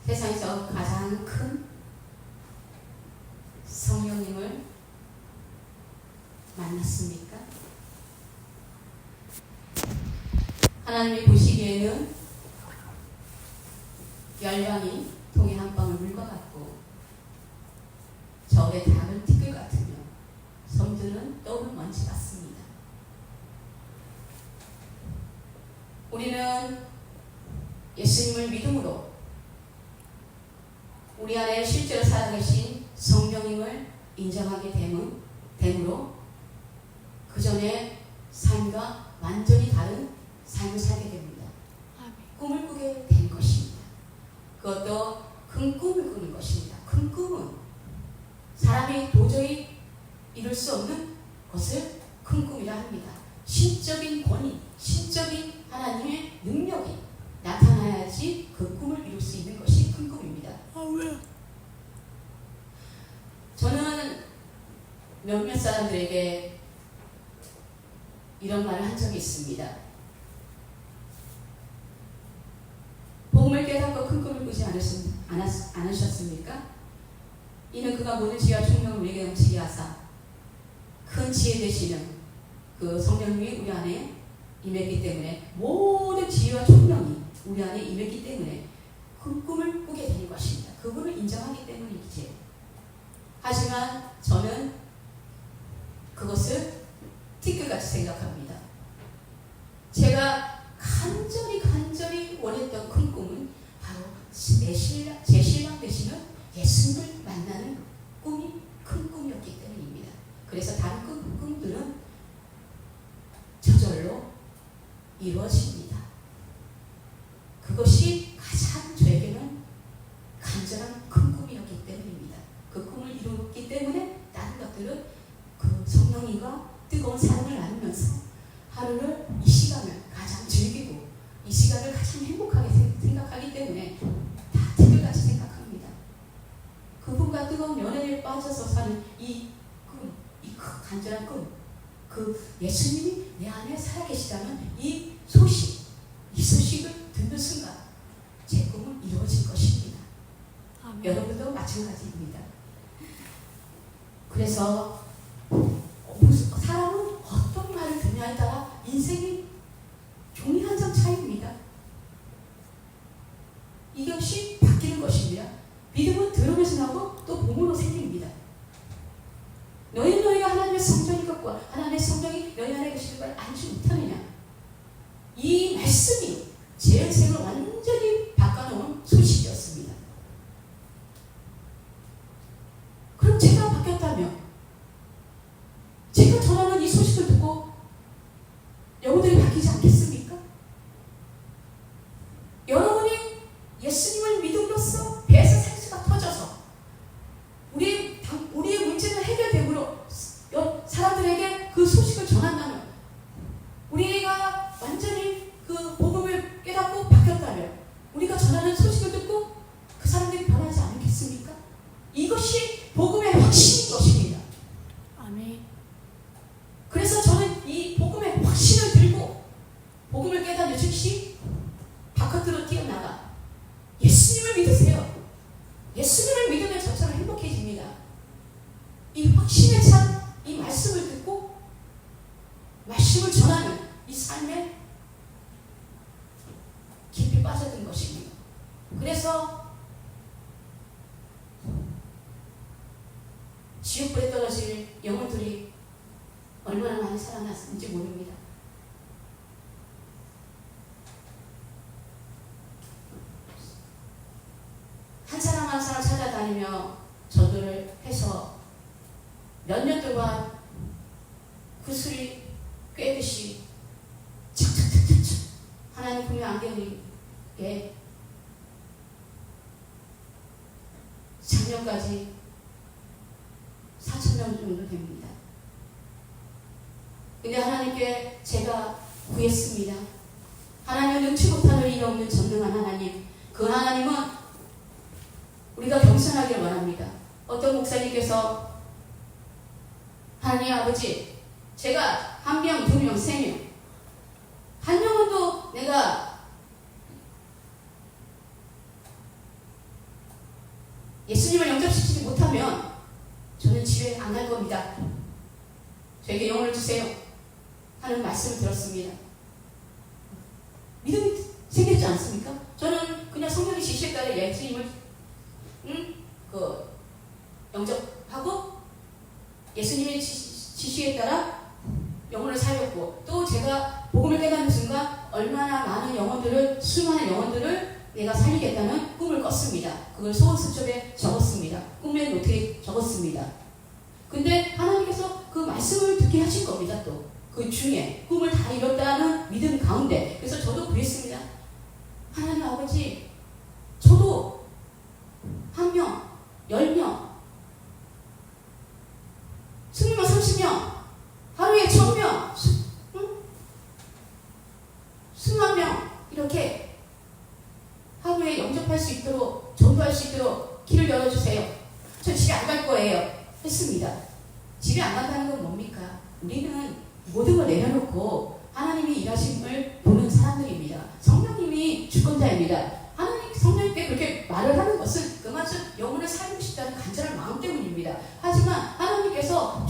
세상에서 가장 큰 성령님을 만났습니까? 하나님이 보시기에는 열방이 동해 한 방울 물과 같고 저울의 작은 티끌 같으며 섬들은 떠오른 먼지 같습니다. 우리는 예수님을 믿음으로 우리 안에 실제로 살아계신 성령님을 인정하게 됨으로 그 전에 삶과 완전히 다른 삶을 살게 됩니다. 꿈을 꾸게 된 것입니다. 그것도 큰 꿈을 꾸는 것입니다. 큰 꿈은 사람이 도저히 이룰 수 없는 것을 큰 꿈이라 합니다. 신적인 권위, 신적인 하나님의 능력이 나타나야지 그 꿈을 이룰 수 있는 것이 큰 꿈입니다. 왜? 저는 몇몇 사람들에게 이런 말을 한 적이 있습니다. 복음을 깨닫고 큰 꿈을 꾸지 않으셨습니까? 이는 그가 모든 지혜와 총명을 우리에게 넘치게 하사 큰 지혜 되시는 그 성령님이 우리 안에 임했기 때문에 모든 지혜와 총명이 우리 안에 임했기 때문에 그 꿈을 꾸게 된 것입니다. 그분을 인정하기 때문이지. 하지만 저는 그것을 티끌같이 생각합니다. 제가 간절히 원했던 큰 꿈은 바로 제 신랑 되시는 예수님을 만나는 꿈이 큰 꿈이었기 때문입니다. 그래서 다른 꿈들은 저절로 이루어집니다. 그것이 가장 저에게는 간절한 큰 꿈이었기 때문입니다. 그 꿈을 이루었기 때문에 다른 것들은 그 성령님과 뜨거운 사랑을 나누면서 하루를 이 시간을 가장 즐기고 이 시간을 가장 행복하게 생각하기 때문에 다 티끌같이 생각합니다. 그분과 뜨거운 연애에 빠져서 사는 이 꿈, 이 간절한 꿈, 그 예수님이 내 안에 살아계시다는 이 소식을 듣는 순간 제 꿈은 이루어질 것입니다. 아멘. 여러분도 마찬가지입니다. 그래서 사람은 어떤 말을 듣냐에 따라 인생이 종이 한 장 차이입니다. 이것이 바뀌는 것입니다. 믿음은 들음에서 나고 또 봄으로 생깁니다. 너희가 하나님의 성전인 것과 하나님의 성령이 너희 안에 계시는 걸 알지 못하느냐. 이 말씀이 제 인생을 완전히 바꿔놓은 소식이었습니다. 그럼 제가 바뀌었다면 제가 전하는 이 소식을 듣고 여러분들이 바뀌지 않겠습니까? 여러분이 예수님을 믿음으로써 배에서 생수가 터져서 우리의 문제는 해결됨으로 사람들에게 그 소식을 전한다면 우리가 완전히 그 복음을 깨닫고 바뀌었다면 우리가 전하는 소식을 듣고 그 사람들이 변하지 않겠습니까? 이것이 복음의 확신인 것입니다. 아멘. 그래서 저는 이 복음의 확신을 들고 복음을 깨닫는 즉시 바깥으로 뛰어나가 예수님을 믿으세요. 예수님을 믿으면 저처럼 행복해집니다. 이 확신에 찬 이 말씀을 듣고 말씀을 전하는 이 삶에 깊이 빠져든 것입니다. 그래서 지옥불에 떨어질 영혼들이 얼마나 많이 살아났는지 모릅니다. 한 사람 한 사람 찾아다니며 전도를 해서 몇 년 동안 그 술이 꿰듯이 착착착착착 하나님 분명 안개에 작년까지 4,000명 정도 됩니다. 근데 하나님께 제가 구했습니다. 하나님은 능치 못하는 일이 없는 전능한 하나님, 그 하나님은 우리가 겸손하길 원합니다. 어떤 목사님께서 하나님 아버지, 제가 한 명, 두 명, 세 명, 한 명은 또 내가 예수님을 영접시키지 못하면 저는 집에 안 갈 겁니다. 저에게 영혼을 주세요 하는 말씀을 들었습니다. 믿음이 생겼지 않습니까? 저는 그냥 성령의 지시에 따라 예수님을 영접하고 예수님의 지시에 따라 영혼을 살렸고, 또 제가 복음을 깨닫는 순간 얼마나 많은 영혼들을, 수많은 영혼들을 내가 살리겠다는 꿈을 꿨습니다. 그걸 소원수첩에 적었습니다. 꿈의 노트에 적었습니다. 근데 하나님께서 그 말씀을 듣게 하신 겁니다. 또 그 중에 꿈을 다 이뤘다는 믿음 가운데. 그래서 저도 그랬습니다. 하나님 아버지, 저도 1명, 10명, 20명, 30명, 하루에 1000명, 수만 명 이렇게 하루에 영접할 수 있도록, 전도할 수 있도록 길을 열어주세요. 저 집에 안 갈 거예요 했습니다. 집에 안 간다는 건 뭡니까? 우리는 모든 걸 내려놓고 하나님이 일하심을 보는 사람들입니다. 성령님이 주권자입니다. 하나님, 성령님께 그렇게 말을 하는 것은 그만큼 영혼을 살리고 싶다는 간절한 마음 때문입니다. 하지만 하나님께서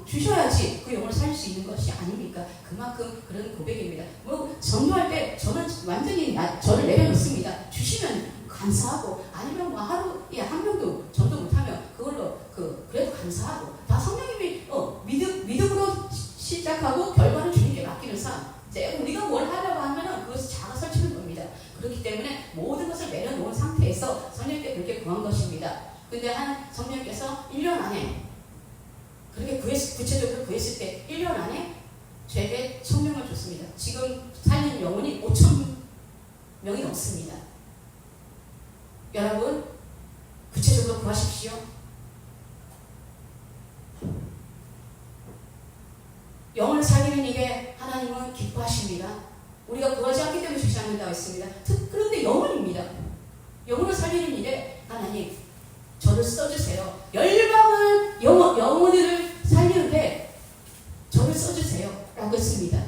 주셔야지 그 영혼을 살릴 수 있는 것이 아닙니까? 그만큼 그런 고백입니다. 전도할 때 저는 완전히 저를 내려놓습니다. 주시면 감사하고, 아니면 하루에 1명도 전도 못하면 그걸로 그래도 감사하고, 다 성령님이 믿음으로 시작하고 결과는 주님께 맡기는 삶. 이제 우리가 뭘 하려고 하면은 그것을 자가 설치는 겁니다. 그렇기 때문에 모든 것을 내려놓은 상태에서 성령님께 그렇게 구한 것입니다. 근데 성령님께서 1년 안에 그렇게 구체적으로 구했을 때 1년 안에 저에게 성령을 줬습니다. 지금 살리는 영혼이 5,000명이 넘습니다. 여러분, 구체적으로 구하십시오. 영혼을 살리는 일에 하나님은 기뻐하십니다. 우리가 구하지 않기 때문에 주지 않는다고 했습니다. 그런데 영혼입니다. 영혼을 살리는 일에 하나님, 저를 써주세요. 열방을 영혼을 살리는데 저를 써주세요 라고 했습니다.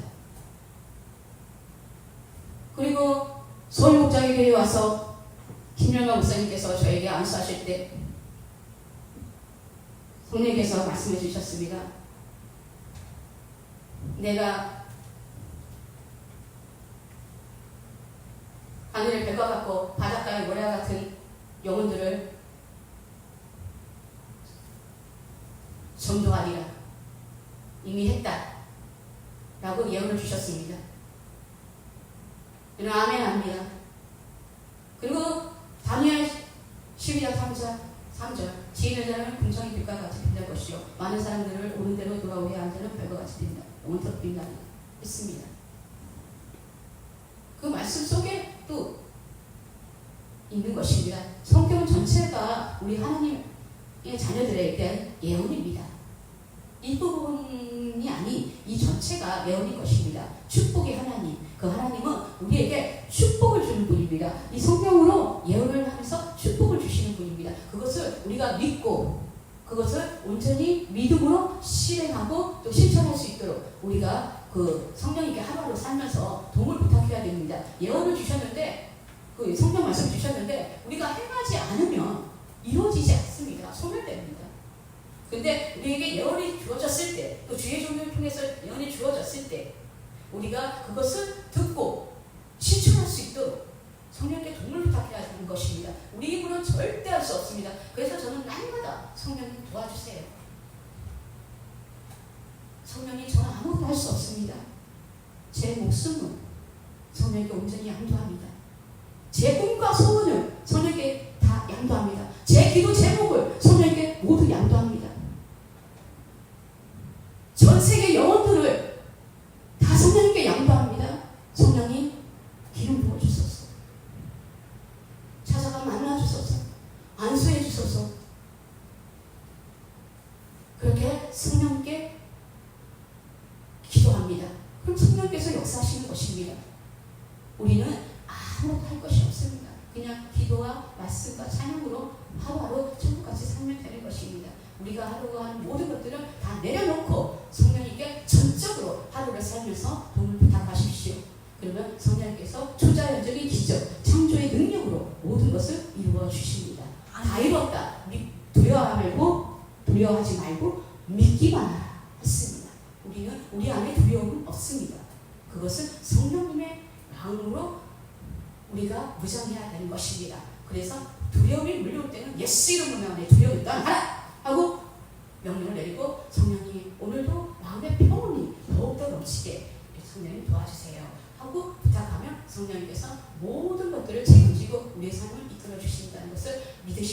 그리고 서울 목장교회에 와서 김열만 목사님께서 저에게 안수하실 때 성령께서 말씀해 주셨습니다. 내가 하늘의 별과 같고 바닷가의 모래와 같은 영혼들을 전도하리라 이미 했다 라고 예언을 주셨습니다. 저는 아멘 합니다. 그리고 다니엘 12장 3절 지혜의 자는 궁성이 빛과 같이 빛날 것이요 많은 사람들을 옳은 대로 돌아오게 하는 자는 별과 같이 빛나 영원토록 빛나리라 했습니다. 그 말씀 속에 또 있는 것입니다. 성경 전체가 우리 하나님의 자녀들에 대한 예언입니다. 일부분이 아닌 이 전체가 예언인 것입니다. 축복의 하나님, 그 하나님은 우리에게 축복을 주는 분입니다. 이 성경으로 예언을 하면서 축복을 주시는 분입니다. 그것을 우리가 믿고 그것을 온전히 믿음으로 실행하고 또 실천할 수 있도록 우리가 그 성령님께 하루하루 살면서 도움을 부탁해야 됩니다. 예언을 주셨는데, 그 성경 말씀 주셨는데 우리가 행하지 않으면 이루어지지 않습니다. 소멸됩니다. 근데 우리에게 예언이 주어졌을 때, 또 주의 종교를 통해서 예언이 주어졌을 때 우리가 그것을 듣고 실천할 수 있도록 성령께 도움을 부탁해야 하는 것입니다. 우리 힘으로는 절대 할 수 없습니다. 그래서 저는 날마다 성령님 도와주세요. 성령님, 저는 아무것도 할 수 없습니다. 제 목숨은 성령께 온전히 양도합니다. 제 꿈과 소원을 성령께 다 양도합니다. 제 기도 제목을 성령께 모두 양도합니다. 전 세계 영혼들을 다 성령께 양도합니다. 성령이 기름 부어주소서, 찾아가 만나주소서, 안수해 주소서. 그렇게 성령께 기도합니다. 그럼 성령께서 역사하시는 것입니다. 우리는 아무것도 할 것이 없습니다. 그냥 기도와 말씀과 찬양으로 하루하루 천국같이 살면 되는 것입니다. 우리가 하루가 하는 모든 것들을 다 내려놓고 성령님께 전적으로 하루를 살면서 도움을 부탁하십시오. 그러면 성령님께서 초자연적인 기적, 창조의 능력으로 모든 것을 이루어 주십니다. 다 이뤘다. 두려워하지 말고 믿기만 하라 했습니다. 우리는 우리 안에 두려움은 없습니다. 그것은 성령님의 마음으로 우리가 무장해야 되는 것입니다. 그래서 두려움이 물려올 때는 예수 이름으로 내 두려움을 떠나라 하고 명령을 내리고 성령님 오늘도 마음의 평온이 더욱더 넘치게 성령님 도와주세요 하고 부탁하면 성령님께서 모든 것들을 책임지고 우리의 삶을 이끌어 주신다는 것을 믿으십시오.